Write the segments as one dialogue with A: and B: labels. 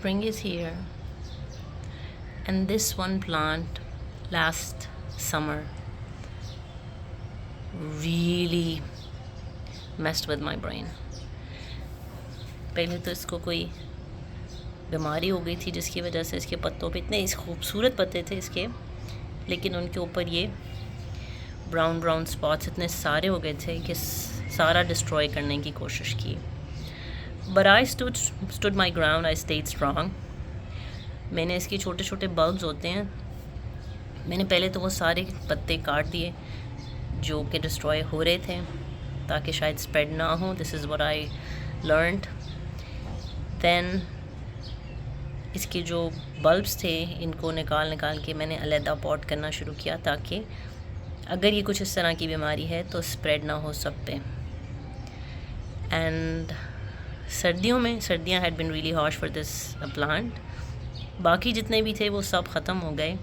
A: Spring is here, and this one plant last summer really messed with my brain. पहले तो इसको कोई बीमारी हो गई थी जिसकी वजह से इसके पत्तों पे इतने खूबसूरत पत्ते थे इसके, लेकिन उनके ऊपर ये ब्राउन ब्राउन स्पॉट्स इतने सारे हो गए थे कि सारा डिस्ट्रॉय करने की कोशिश की. But I stood my ground, I stayed strong. मैंने इसके छोटे छोटे बल्ब्स होते हैं, मैंने पहले तो वो सारे पत्ते काट दिए जो कि डिस्ट्रॉय हो रहे थे ताकि शायद स्प्रेड ना हो. This is what I learned. Then इसके जो बल्ब्स थे इनको निकाल के मैंने अलहदा पॉट करना शुरू किया ताकि अगर ये कुछ इस तरह की बीमारी है तो स्प्रेड ना हो सब पे. एंड सर्दियाँ had been really harsh for this plant. बाकी जितने भी थे वो सब ख़त्म हो गए.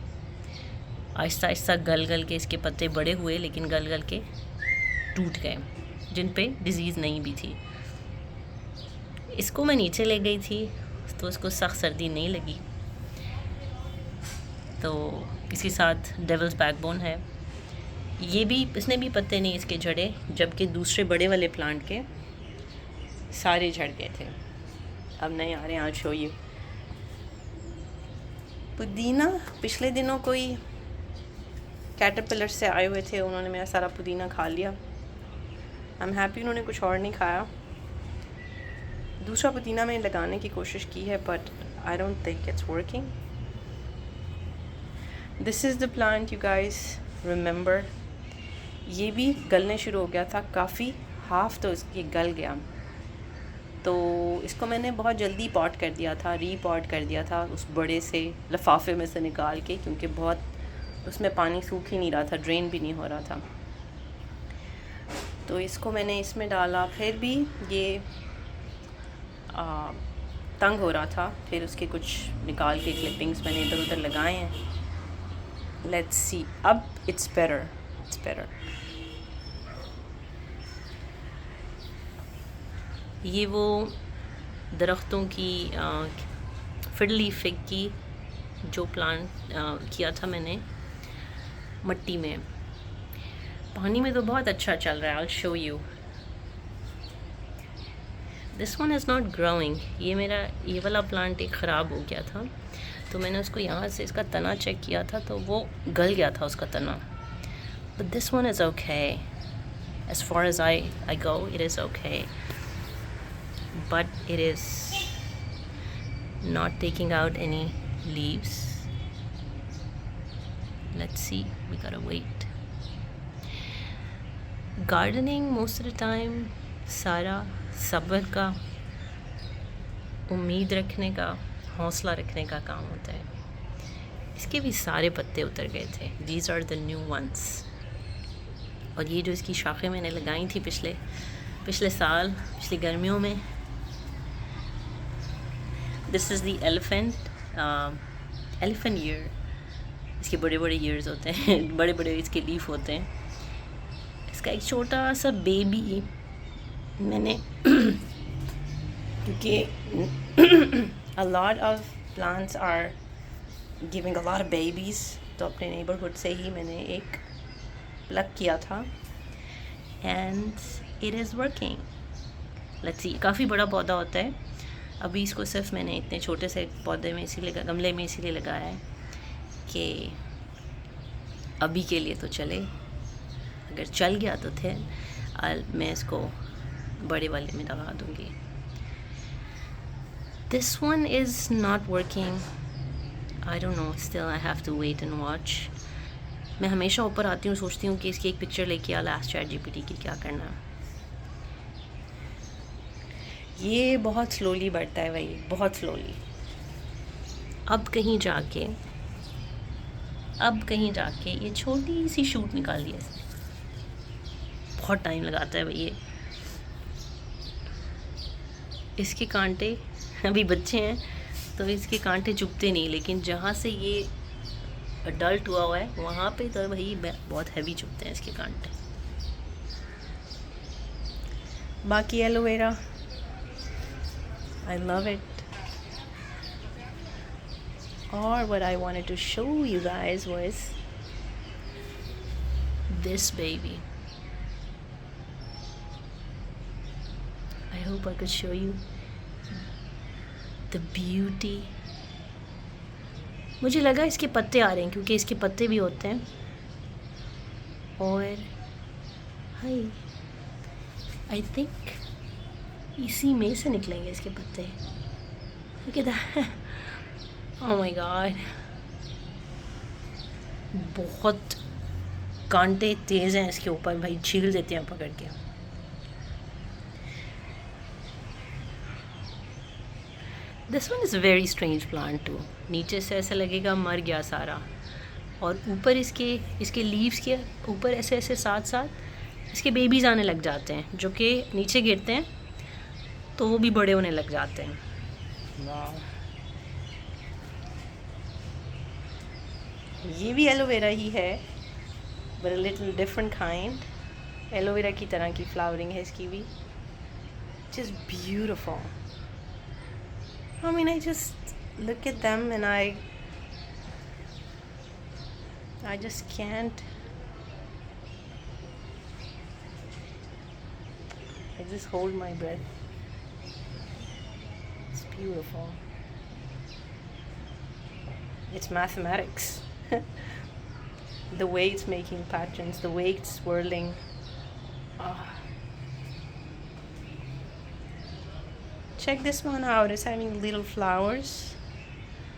A: आहिस्ता आहिस्ता गल के इसके पत्ते बड़े हुए, लेकिन गल के टूट गए जिन पे डिज़ीज़ नहीं भी थी. इसको मैं नीचे ले गई थी तो इसको सख्त सर्दी नहीं लगी. तो इसके साथ डेविल्स बैकबोन है, ये भी, इसने भी पत्ते नहीं इसके झड़े, जबकि दूसरे बड़े वाले प्लांट के सारे झड़ गए थे. अब नहीं आ रहे हैं, आज शो यू. पुदीना पिछले दिनों कोई कैटरपिलर से आए हुए थे, उन्होंने मेरा सारा पुदीना खा लिया. आई एम हैप्पी उन्होंने कुछ और नहीं खाया. दूसरा पुदीना मैंने लगाने की कोशिश की है but I don't think it's working. This is the plant you guys remember. ये भी गलने शुरू हो गया था काफ़ी, हाफ तो इसकी गल गया. तो इसको मैंने बहुत जल्दी पॉट कर दिया था, रीपॉट कर दिया था उस बड़े से लिफाफे में से निकाल के, क्योंकि बहुत उसमें पानी सूख ही नहीं रहा था, ड्रेन भी नहीं हो रहा था. तो इसको मैंने इसमें डाला, फिर भी ये तंग हो रहा था. फिर उसके कुछ निकाल के क्लिपिंग्स मैंने इधर उधर लगाए हैं. लेट्स सी, अब इट्स बेटर. ये वो दरख्तों की फिडली फिग की जो प्लांट किया था मैंने मट्टी में. पानी में तो बहुत अच्छा चल रहा है. I'll show you. This one is not growing. ये वाला प्लांट एक ख़राब हो गया था, तो मैंने उसको यहाँ से इसका तना चेक किया था तो वो गल गया था उसका तना. But this one is okay. As far as I go, it is okay. But it is not taking out any leaves. Let's see, we gotta wait. Gardening most of the time सारा सब्र का, उम्मीद रखने का, हौसला रखने का काम होता है. इसके भी सारे पत्ते उतर गए थे. These are the new ones. और ये जो इसकी शाखें मैंने लगाई थी पिछले साल, पिछली गर्मियों में. This is the elephant year. इसके बड़े बड़े ईयर्स होते हैं, बड़े बड़े इसके लीफ होते हैं. इसका एक छोटा सा बेबी मैंने क्योंकि a lot of plants are giving a lot of babies, तो अपने नेबरहुड से ही मैंने एक प्लग किया था. And it is working. Let's see. काफ़ी बड़ा पौधा होता है. अभी इसको सिर्फ मैंने इतने छोटे से पौधे में इसीलिए, गमले में इसीलिए लगाया है कि अभी के लिए तो चले. अगर चल गया तो मैं इसको बड़े वाले में लगा दूँगी. This one is not working. I don't know, still I have to wait and watch. मैं हमेशा ऊपर आती हूँ, सोचती हूँ कि इसकी एक पिक्चर लेके आ लास्ट ChatGPT की, क्या करना है. ये बहुत स्लोली बढ़ता है भाई, बहुत स्लोली. अब कहीं जाके ये छोटी सी शूट निकाल दी है. बहुत टाइम लगाता है भाई ये. इसके कांटे अभी बच्चे हैं तो इसके कांटे चुभते नहीं, लेकिन जहाँ से ये अडल्ट हुआ है वहाँ पे तो भाई बहुत हैवी चुभते हैं इसके कांटे. बाकी एलोवेरा, I love it. और what I wanted to show you guys was this baby. I hope I could show you the beauty. मुझे लगा इसके पत्ते आ रहे हैं क्योंकि इसके पत्ते भी होते हैं, और हाय आई थिंक इसी में से निकलेंगे इसके पत्ते। Look at that. Oh my god, बहुत कांटे तेज़ हैं इसके ऊपर भाई, छील देते हैं पकड़ के। This one is very strange plant too. नीचे से ऐसा लगेगा मर गया सारा, और ऊपर इसके लीव्स के ऊपर ऐसे ऐसे साथ साथ इसके बेबीज़ आने लग जाते हैं, जो कि नीचे गिरते हैं तो वो भी बड़े होने लग जाते हैं। वाह, ये भी एलोवेरा ही है, but a little different kind. Aloe vera की तरह की फ्लावरिंग है इसकी भी, just beautiful. I mean, I just look at them and I just can't. I just hold my breath. It's beautiful. It's mathematics. The way it's making patterns, the way it's swirling. Oh. Check this one out. It's having little flowers.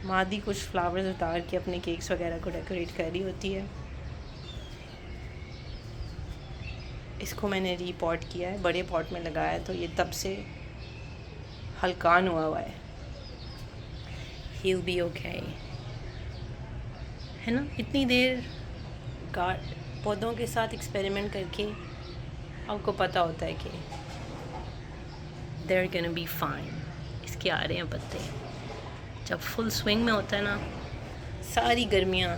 A: मादी कुछ flowers उतार के अपने cakes वगैरह को decorate कर रही होती है। इसको मैंने रीपॉट किया है, बड़े पॉट में लगाया है, तो ये तब से हल्कान हुआ है। He'll be okay. है ना, इतनी देर पौधों के साथ एक्सपेरिमेंट करके आपको पता होता है कि they're gonna be fine. इसके आ रहे हैं पत्ते। जब फुल स्विंग में होता है ना सारी गर्मियाँ,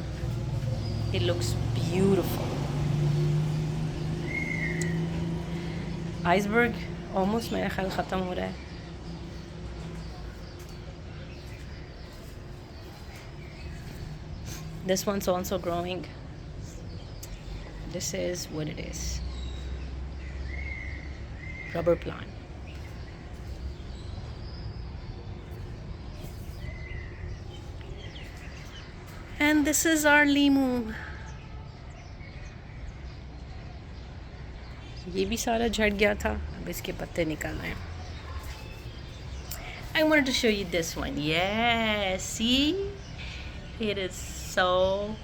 A: it looks beautiful. Iceberg almost मेरा ख्याल ख़त्म हो रहा है। This one's also growing. This is what it is. Rubber plant. And this is our limu. ये भी सारा झड़ गया था, अब इसके पत्ते निकल रहे हैं। I wanted to show you this one. Yes, see? It is so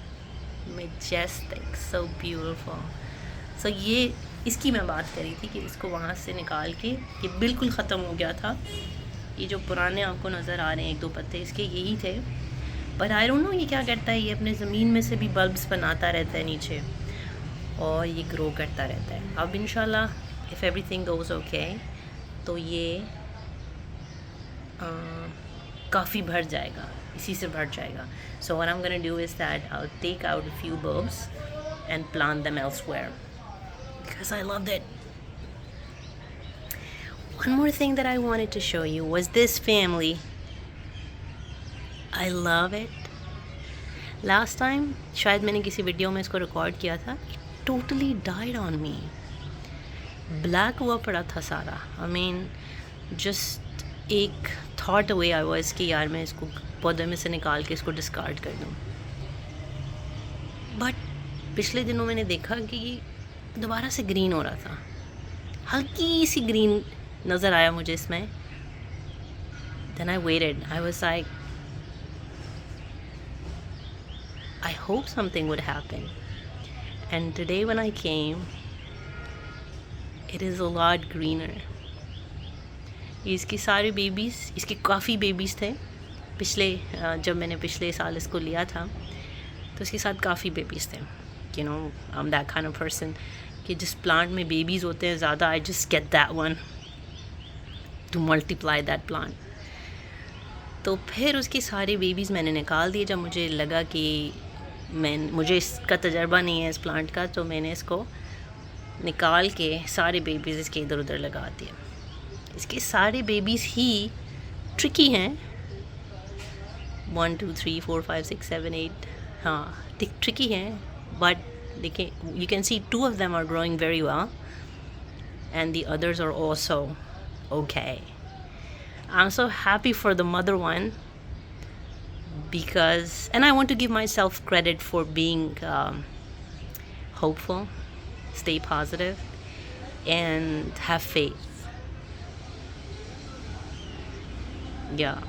A: majestic, so beautiful. So ये इसकी मैं बात करी थी कि इसको वहाँ से निकाल के ये बिल्कुल ख़त्म हो गया था। ये जो पुराने आपको नज़र आ रहे हैं एक दो पत्ते इसके, यही थे। बट आई डोंट नो ये क्या करता है, ये अपने ज़मीन में से भी बल्ब्स बनाता रहता है नीचे, और ये ग्रो करता रहता है। अब इंशाल्लाह इफ़ एवरीथिंग गोज़ ओके तो ये काफ़ी भर जाएगा, इसी से भर जाएगा। So what I am gonna do is that I will take out a few bulbs and plant them elsewhere because I loved it. One more thing that I wanted to show you was this family. I love it. Last time शायद मैंने किसी video में इसको record किया था, it totally died on me. Black हुआ पड़ा था सारा। I mean, just एक thought away I was कि यार मैं इसको पौधे में से निकाल के इसको डिस्कार्ड कर दूँ। बट पिछले दिनों मैंने देखा कि ये दोबारा से ग्रीन हो रहा था, हल्की सी ग्रीन नज़र आया मुझे इसमें। Then I waited. I was like, I hope something would happen. And today when I came, it is a lot greener. इसकी सारी बेबीज़, इसके काफ़ी बेबीज़ थे पिछले, जब मैंने पिछले साल इसको लिया था तो इसके साथ काफ़ी बेबीज़ थे। You know, I'm that kind of person कि जिस प्लांट में बेबीज़ होते हैं ज़्यादा, I just get that one to multiply that plant. तो फिर उसकी सारी बेबीज़ मैंने निकाल दिए जब मुझे लगा कि मुझे इसका तजर्बा नहीं है इस प्लांट का, तो मैंने इसको निकाल के सारे बेबीज़ इसके इधर उधर लगा दिए। इसके सारे बेबीज़ ही ट्रिकी हैं, 1 2 3 4 5 6 7 8 हाँ tricky है, but you can see 2 of them are growing very well and the others are also okay. I'm so happy for the mother one because, and I want to give myself credit for being hopeful, stay positive, and have faith. Yeah,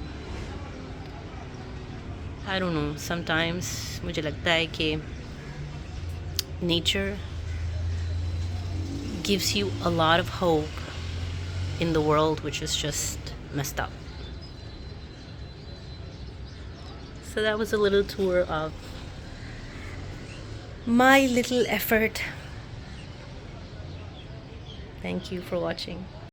A: I don't know, sometimes मुझे लगता है कि nature gives you a lot of hope in the world which is just messed up. So that was a little tour of my little effort. Thank you for watching.